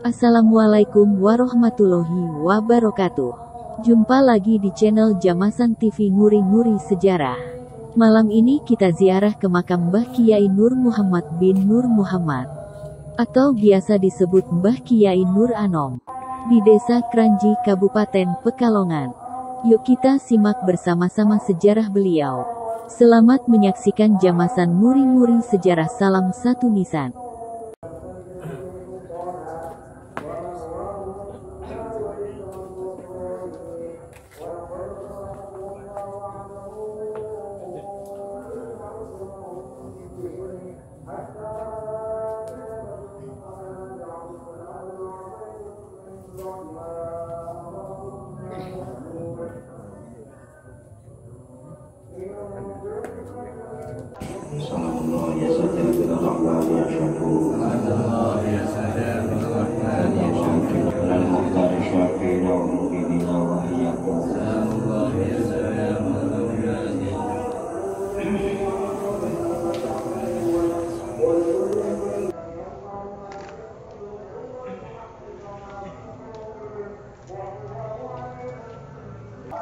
Assalamualaikum warahmatullahi wabarakatuh. Jumpa lagi di channel Jamasan TV Nguri-Nguri Sejarah. Malam ini kita ziarah ke makam Mbah Kiai Nur Muhammad bin Nur Muhammad, atau biasa disebut Mbah Kiai Nur Anom, di Desa Kranji, Kabupaten Pekalongan. Yuk kita simak bersama-sama sejarah beliau. Selamat menyaksikan Jamasan Nguri-Nguri Sejarah. Salam satu nisan.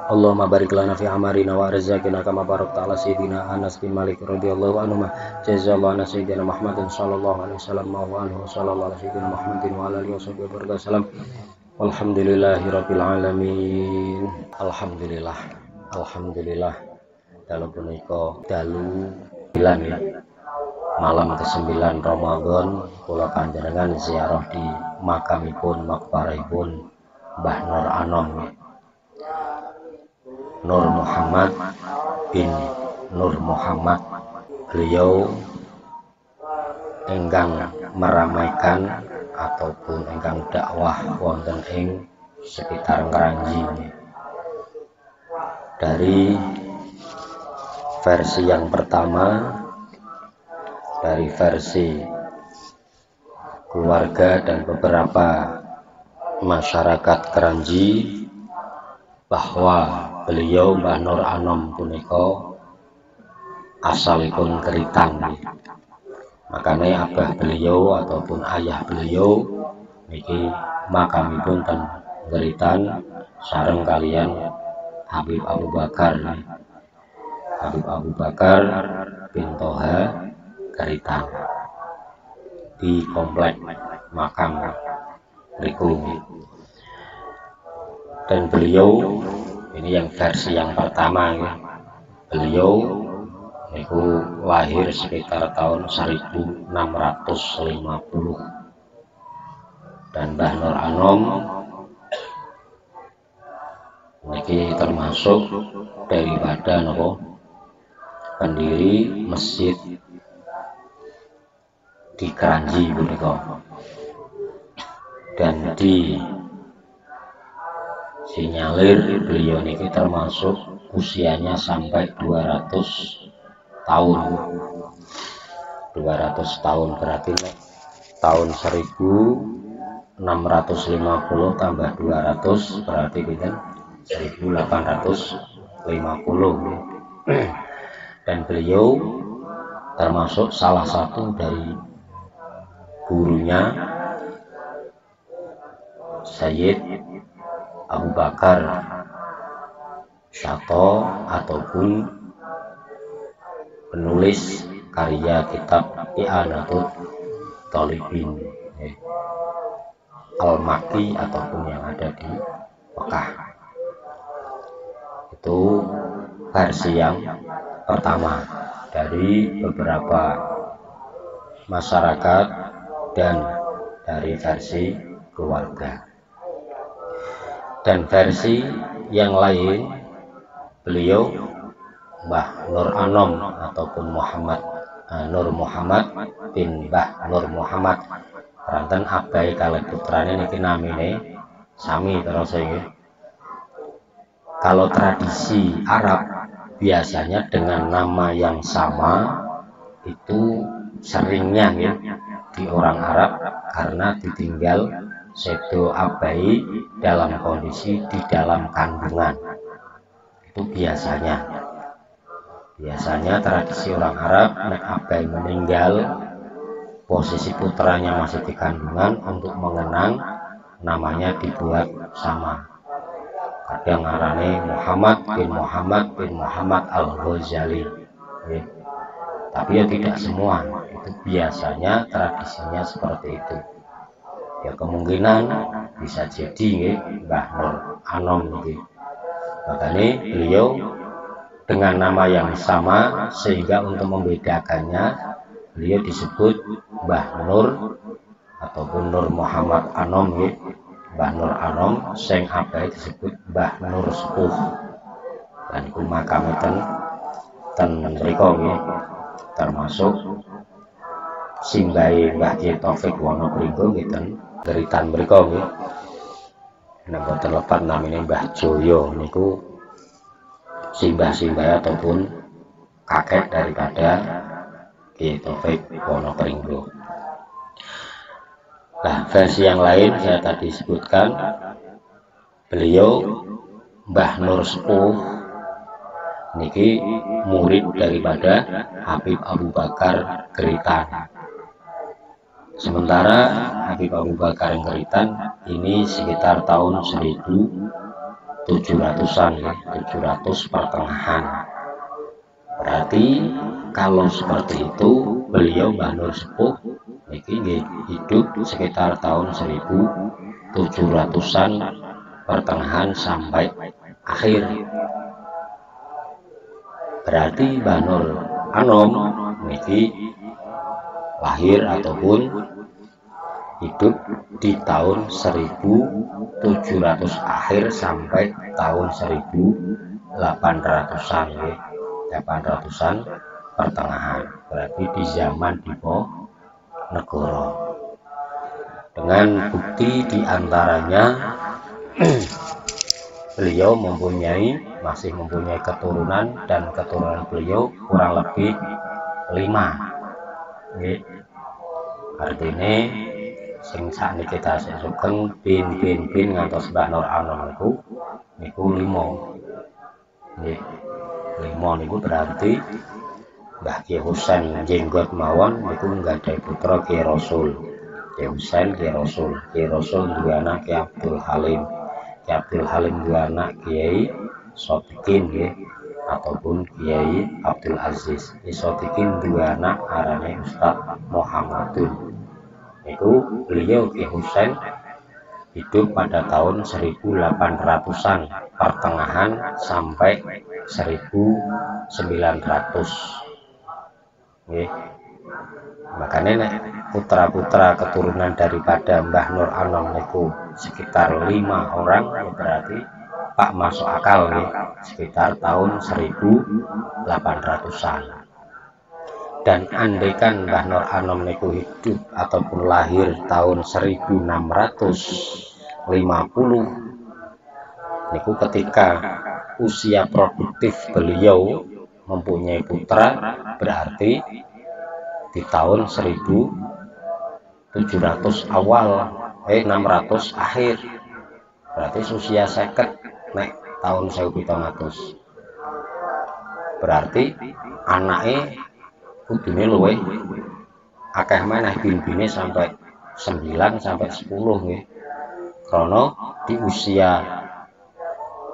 Allahumma barik lana fi amarina wa arzaqina kama barakta ala sayyidina Anas bin Malik radhiyallahu anhu jazallahu anna sayyidina Muhammadin sallallahu alaihi wasallam wa anhu sallallahu alaihi sayyidina Muhammadin wa ala alihi wasallam. Alhamdulillahirabbil alamin. Alhamdulillah dalu punika dalu 9 ya. Malam ke-9 Ramadan kula panjenengan ziarah di makamipun maqbarahipun Mbah Nur Anom, Nur Muhammad bin Nur Muhammad. Beliau enggang meramaikan ataupun enggang dakwah wonten ing sekitar Kranji. Dari versi yang pertama, dari versi keluarga dan beberapa masyarakat Kranji, bahwa beliau Mbah Nur Anom punika asalipun Keritan. Makanya abah beliau ataupun ayah beliau niki makamipun ten Keritan sareng kalian Habib Abu Bakar bin Toha Keritan di komplek makam riku. Dan beliau ini yang versi yang pertama ya. Beliau itu lahir sekitar tahun 1650 dan Mbah Nur Anom ini termasuk daripada pendiri masjid di Kranji punika. Dan di sinyalir beliau niki termasuk usianya sampai 200 tahun. 200 tahun berarti tahun 1650 tambah 200 berarti pinten 1850. Dan beliau termasuk salah satu dari gurunya Sayyid Abu Bakar Syato ataupun penulis karya kitab I'anatul Thalibin Al-Makki ataupun yang ada di Mekah. Itu versi yang pertama dari beberapa masyarakat dan dari versi keluarga. Dan versi yang lain, beliau Mbah Nur Anom ataupun Nur Muhammad bin Mbah Nur Muhammad ranten abai kalih putrane niki namine sami terus iki. Kalau tradisi Arab biasanya dengan nama yang sama itu seringnya ya di orang Arab karena ditinggal sedo abai dalam kondisi di dalam kandungan. Itu biasanya tradisi orang Arab nek abai meninggal posisi putranya masih di kandungan, untuk mengenang namanya dibuat sama. Kadang ngarane Muhammad bin Muhammad Al-Ghazali. Tapi ya tidak semua, itu biasanya tradisinya seperti itu. Ya kemungkinan bisa jadi Mbah Nur Anom gitu. Makanya beliau dengan nama yang sama, sehingga untuk membedakannya beliau disebut Mbah Nur ataupun Nur Muhammad Anom gitu. Mbah Nur Anom sing abai disebut Mbah Nur Sepuh. Dan iku makame ten mriko nggih, termasuk simbahe Mbah Kyai Taufik Wonopringgo nggih ten geritan mriko nggih. Nek boten lepat namine Mbah Joyo niku simbah-simbah ataupun kakek daripada Kyai Taufik Wonopringgo. Nah, versi yang lain saya tadi sebutkan, beliau Mbah Nur Sepuh niki murid daripada Habib Abu Bakar Geritan. Sementara Habib Abu Bakar Geritan ini sekitar tahun 1700-an ya, 700 pertengahan. Berarti kalau seperti itu beliau Mbah Nur Sepuh niki hidup sekitar tahun 1700-an pertengahan sampai akhir. Berarti Mbah Nur Anom niki lahir ataupun hidup di tahun 1700 akhir sampai tahun 1800-an ya, 800-an pertengahan. Berarti di zaman Diponegoro. Dengan bukti diantaranya beliau masih mempunyai keturunan, dan keturunan beliau kurang lebih 5. Artinya sing sakniki kita sesugeng bin ngantos Mbah Nur Anom niku 5. 5 niku berarti Mbah Kyai Husain Jenggot mawon niku nggadhahi putra Kyai Rasul. Kyai Husain Kyai Rasul duwe anak Kyai Abdul Halim. Kyai Abdul Halim duwe anak Kyai Sotikin nggih, ataupun Kyai Abdul Aziz. Sotikin duwe anak arane Ustaz Muhammadun. Niku beliau Kyai Husain hidup pada tahun 1800-an pertengahan sampai 1900. Makanya putra-putra keturunan daripada Mbah Nur Anom niku sekitar 5 orang, ya berarti Pak masuk akal nih, sekitar tahun 1800-an. Dan andaikan Mbah Nur Anom niku hidup ataupun lahir tahun 1650 niku ketika usia produktif beliau mempunyai putra, berarti di tahun 1700 awal 600 akhir, berarti usia 50 nek tahun 1700. Berarti anake kudune luwih akeh meneh bin-bine sampai 9 sampai 10 nggih. Krana di usia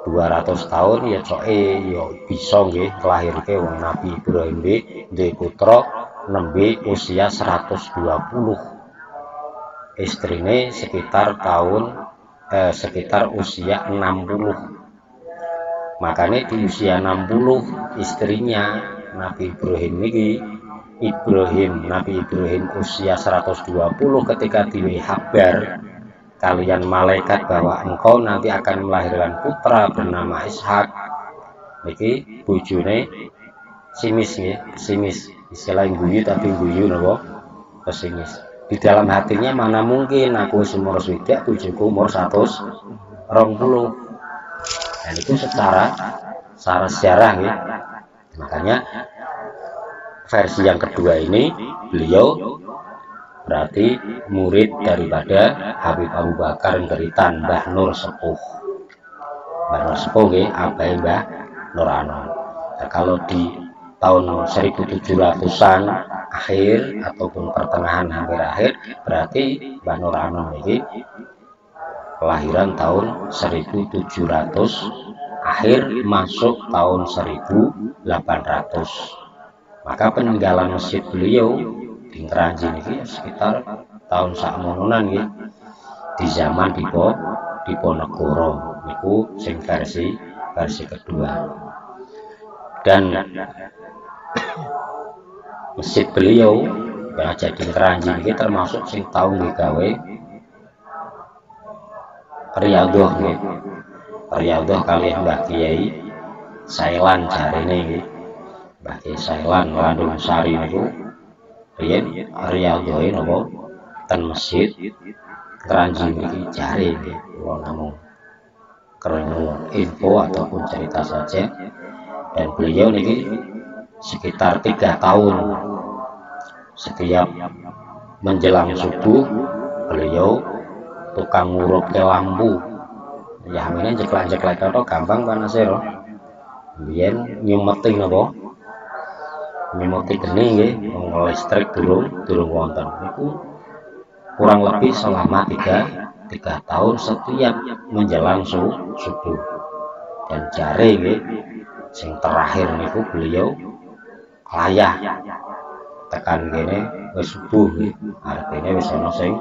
200 tahun ya coke ya bisa nggih lahirke wong Nabi Ibrahim duwe putra nembe usia 120. Istrine sekitar usia 60. Makanya di usia 60 istrinya Nabi Ibrahim niki Nabi Ibrahim usia 120 ketika diwehi kabar kalian malaikat bahwa engkau nanti akan melahirkan putra bernama Ishak. Niki bojone simis nggih, simis. Istilah guyu tapi guyu napa? Pesimis. Di dalam hatinya mana mungkin aku umur swidak bojoku umur 120. Dan itu secara sejarah ya. Makanya versi yang kedua ini beliau berarti murid daripada Habib Abu Bakar Geritan, Mbah Nur Sepuh. Mbah Nur Sepuh nggih abai Mbah Nur Anom. Nah, kalau di tahun 1700-an akhir ataupun pertengahan hampir akhir, berarti Mbah Nur Anom ini kelahiran tahun 1700 akhir masuk tahun 1800. Maka peninggalan masjid beliau di Kranji ini sekitar tahun sakmononan ya, di zaman Diponegoro niku sing versi kedua. Dan masjid beliau yang jadi Kranji ini termasuk sing tau gawe riyadhah nggih. Riyadhah kaliyan Mbah Kiai Sailan jarene nggih. Mbah Kiai Sailan Landung Sari niku riyen riyadhahe napa ten masjid Kranji niki jare nggih. Kula namung krungu info ataupun cerita saja. Dan beliau niki sekitar 3 tahun setiap menjelang subuh beliau tukang ngurup ke lampu ya ini jeklek-jeklek itu gampang panasnya loh biyen nyumeti napa nyumeti geni nggih listrik durung wonten niku kurang lebih selama 3 tahun setiap menjelang subuh. Dan jare nggih sing terakhir niku beliau layah tekan kene wis subuh nggih artine wis ana sing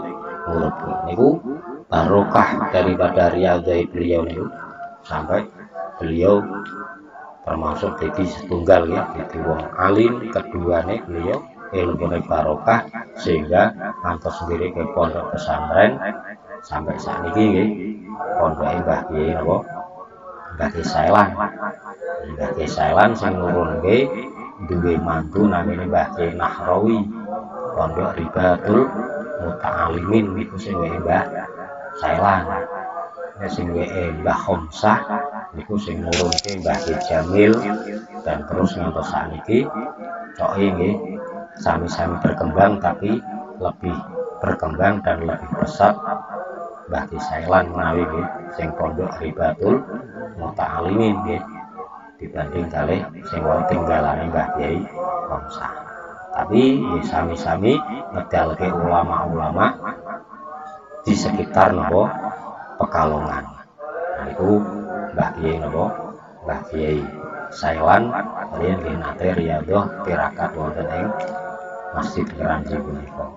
ngurup niku barokah daripada riyadhah beliau niku sampai beliau termasuk jadi setunggal ya, jadi wong alim. Keduanya beliau ilmu barokah sehingga ngantos sendiri ke pondok pesantren sampai saat ini nggih pondok Mbah Kiai napa Mbah Kiai Sailan. Mbah Kiai Sailan sing nurunke duwe mantu namine Mbah Kiai Nahrawi pondok Ribatul Muta'alimin niku sing Mbah Sailan. Ya sing Mbah Khomsah niku sing nurunke Mbah Kiai Jamil. Dan terus ngantos saniki coke nggih sami-sami berkembang tapi lebih berkembang dan lebih pesat Mbah Kiai Sailan menawi nggih sing pondok Ribatul Muta'alimin nggih dibanding kalih sing wau tinggalane Mbah Kiai Khomsah. Tapi sami-sami ngedalke ulama-ulama di sekitar napa Pekalongan. Nah itu Mbah Kiai napa Mbah Kiai Sailan riyen nggih nate riyadhah tirakat wonten ing Masjid Kranji punika.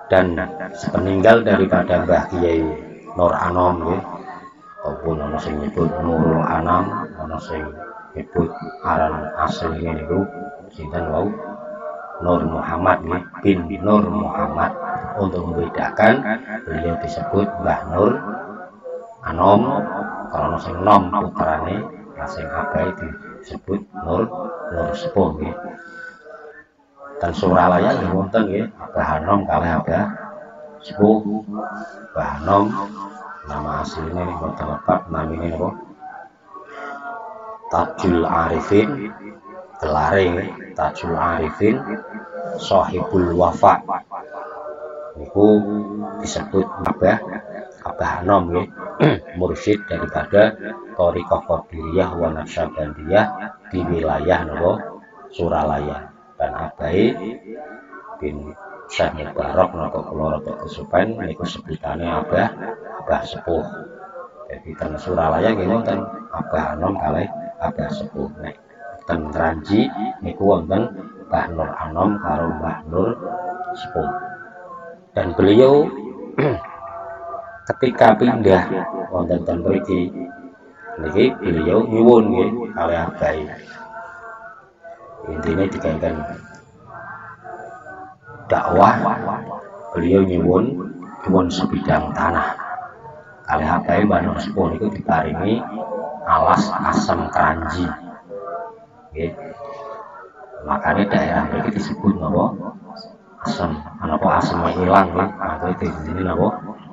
Dan sepeninggal daripada Mbah Kiai Nur Anom nggih ataupun ana sing nyebut Nurul Anam, ana sing nyebut aran asline niku sinten wau Nur Muhammad bin Nur Muhammad. Untuk membedakan beliau disebut Mbah Nur Anom karena sing nom putrane sing abai disebut Nur Sepuh nggih. Dan Suralaya nggih wonten nggih Abah Anom kalih Abah Sepuh. Mbah Anom nama asline niku tepat namine napa Tajul Arifin gelare Tajul Arifin Shahibul Wafa niku disebut Abah Anom nggih mursyid daripada Thariqah Qadiriyah wa Naqsyabandiyah di wilayah napa Suralaya. Dan abai bin Syekh Mubarak napa kula rada kesupen niku sebutane Abah Sepuh. Jadi ten Suralaya nggih wonten Abah Anom kalih Abah Sepuh. Nek ten Kranji niku wonten Mbah Nur Anom karo Mbah Nur Sepuh. Dan beliau ketika pindah wonten ten mriki niki beliau nyuwun nggih kalih abai. Intine dikengken dakwah beliau nyuwun sebidang tanah. Kalih abai Mbah Nur Sepuh niku diparingi alas asem Kranji. Nggih. Makanya daerah mriki disebut napa? Asem. Menapa aseme ilang nggih, mangke dene napa?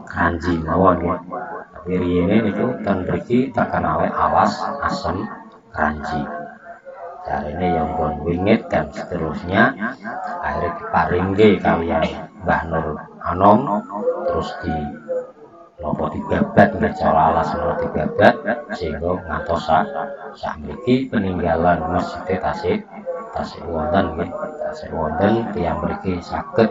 Kranji mawon nggih. Tapi riyene niku ten mriki terkenal alas asem Kranji. Jarene yang pun wingit dan seterusnya akhirnya diparingke kalian Mbah Nur Anom terus di napa dibabat nek cara alas napa dibabat sehingga ngantos sakniki peninggalan Masjid tasih wonten nggih, tasih wonten tiyang mriki saged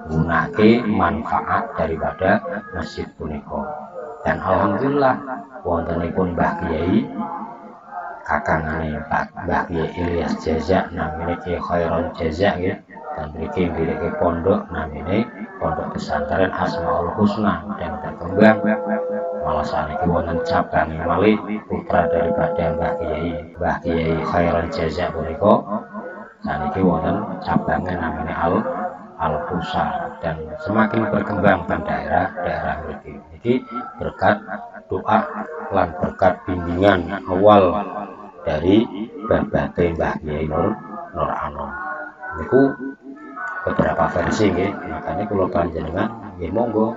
nggunakake manfaat daripada masjid punika. Dan alhamdulillah wontenipun Mbah Kiai kakangane Mbah Kiai Ilyas Jaza namine Kiai Khairon Jaza nggih, dan mriki ndirike pondok namine Pondok Pesantren Asmaul Husna dan berkembang malah saniki wonten cabang malih putra daripada Mbah Kiai Khairon Jaza punika saniki wonten cabangnya namanya Al Pusar dan semakin berkembang pada daerah-daerah mriki. Iki berkat doa lan berkat bimbingan awal dari babate Mbah Kiai Nur Anom. Niku beberapa versi nggih, makanya kula panjenengan nggih monggo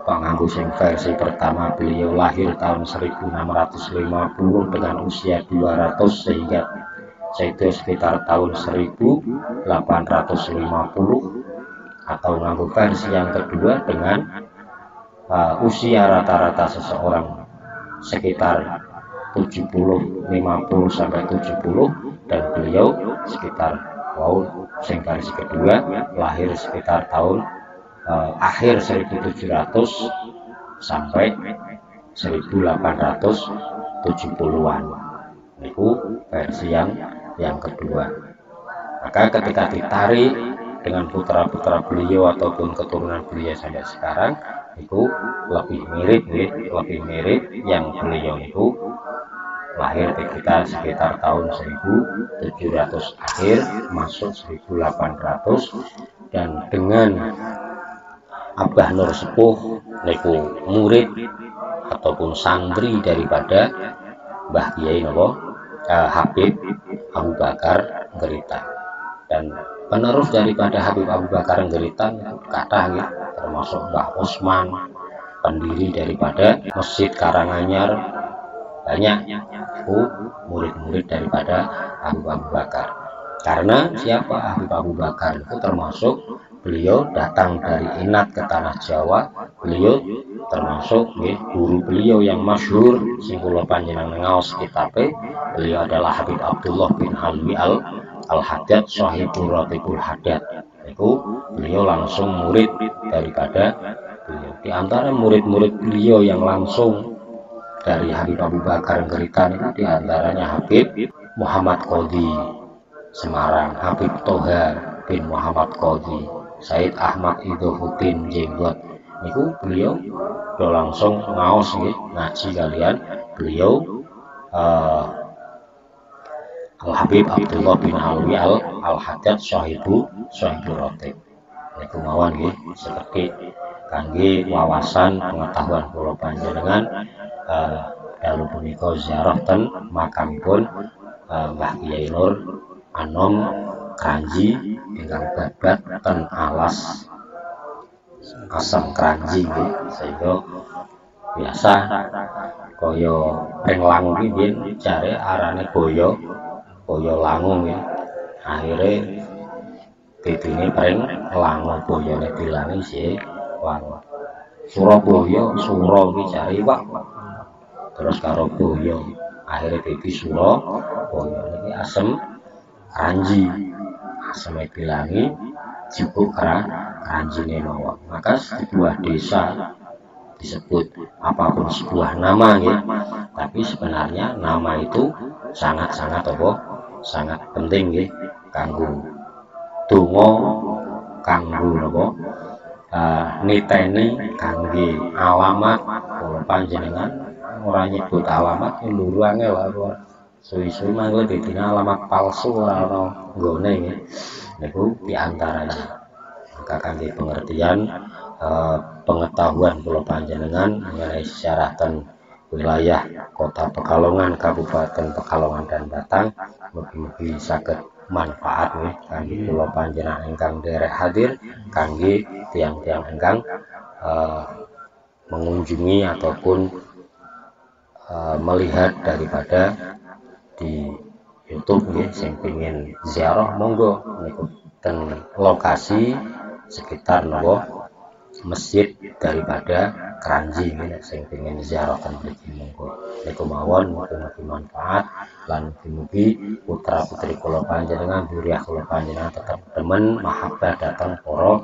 panganggo sing versi pertama beliau lahir tahun 1650 dengan usia 200 sehingga itu sekitar tahun 1850, atau nganggo versi yang kedua dengan usia rata-rata seseorang sekitar 70, 50 sampai 70 dan beliau sekitar sing versi kedua lahir sekitar tahun akhir 1700 sampai 1870-an. Niku versi yang kedua. Maka ketika ditarik dengan putra-putra beliau ataupun keturunan beliau sampai sekarang, itu lebih mirip yang beliau itu lahir sekitar tahun 1700 akhir masuk 1800 dan dengan Abah Nur Sepuh niku murid ataupun santri daripada Mbah Kiai Habib Abu Bakar Gerita, dan penerus daripada Habib Abu Bakar Gerita kathah ya, termasuk Mbah Usman, pendiri daripada Masjid Karanganyar, banyak murid-murid daripada Habib Abu Bakar. Karena siapa Habib Abu Bakar itu termasuk beliau datang dari Inat ke tanah Jawa, beliau termasuk guru beliau yang masyhur sing kula panjenengan ngaos kitabe, beliau adalah Habib Abdullah bin Alwi Al-Haddad Shahibul Ratibul Haddad. Itu beliau langsung murid daripada beliau. Di antara murid-murid beliau yang langsung dari Habib Abu Bakar Gerita itu di antaranya Habib Muhammad Qodhi Semarang, Habib Toha bin Muhammad Qodhi, Said Ahmad Idohuddin Jenggot. Niku beliau udah langsung ngaos ngaji kalian beliau Al-Habib Abdullah bin Alwi Al-Haddad Shahibul Ratib. Niku mawon nggih seperti kangge wawasan pengetahuan kula panjenengan dalu punika ziarah ten makamipun Mbah Kiai Nur Anom Kranji ingkang babat ten alas Asam Kranji nggih, sehingga biasa kaya ping langung iki biyen jare arane boyo langung ya. Akhire didine pring langung boyone dilangi sih langung. Surabaya Suro iki jare Wak. Terus karo boyo akhire dadi Surabaya niki Asem Kranji. Aseme dilangi jupuk Kranjine mawon. Maka sebuah desa disebut apapun sebuah nama ya, tapi sebenarnya nama itu sangat-sangat penting ya, kanggo donga, kanggo niteni kangge alamat. Kula panjenengan ora nyebut alamat luru angel suwi-suwi mangke dadi alamat palsu ora ana nggone ya. Niku diantaranya. Maka kangge pengertian pengetahuan kula panjenengan mengenai sejarah ten wilayah Kota Pekalongan, Kabupaten Pekalongan dan Batang, mugi-mugi saged manfaat nih kangge kula panjenengan ingkang derek hadir, kangge tiang-tiang ingkang mengunjungi ataupun melihat daripada di YouTube nggih sing pengin ziarah monggo niku ten lokasi sekitar masjid daripada keranji ini sing pengen ziarahkan mriki monggo niku mawon mugi manfaat lan mugi putra putri kula panjenengan dzurriyyah kula panjenengan tetap demen mahabbah datang para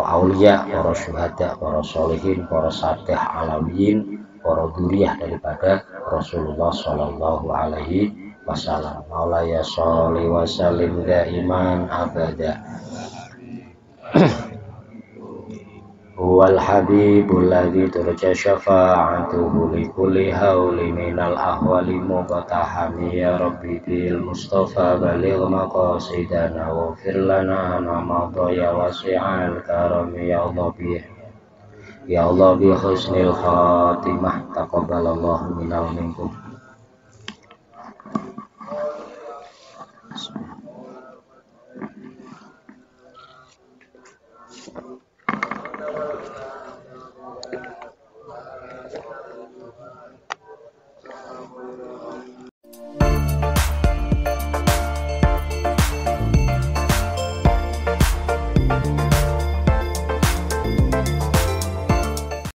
aulia, para syuhada, para sholihin, para salih alawiyin, para dzurriyyah daripada Rasulullah Shallallahu Alaihi Wasallam. Maulaya sholli wa sallim daiman abada. Huwal habibul ladzi turja syafa'atuhu li kulli hauli minal ahwali muqtahami ya rabbi bil mustafa baligh maqasidana wa fir lana ma ya wasi'al karami ya Allah ya Allah bi husnil khatimah taqabbalallahu minna wa minkum.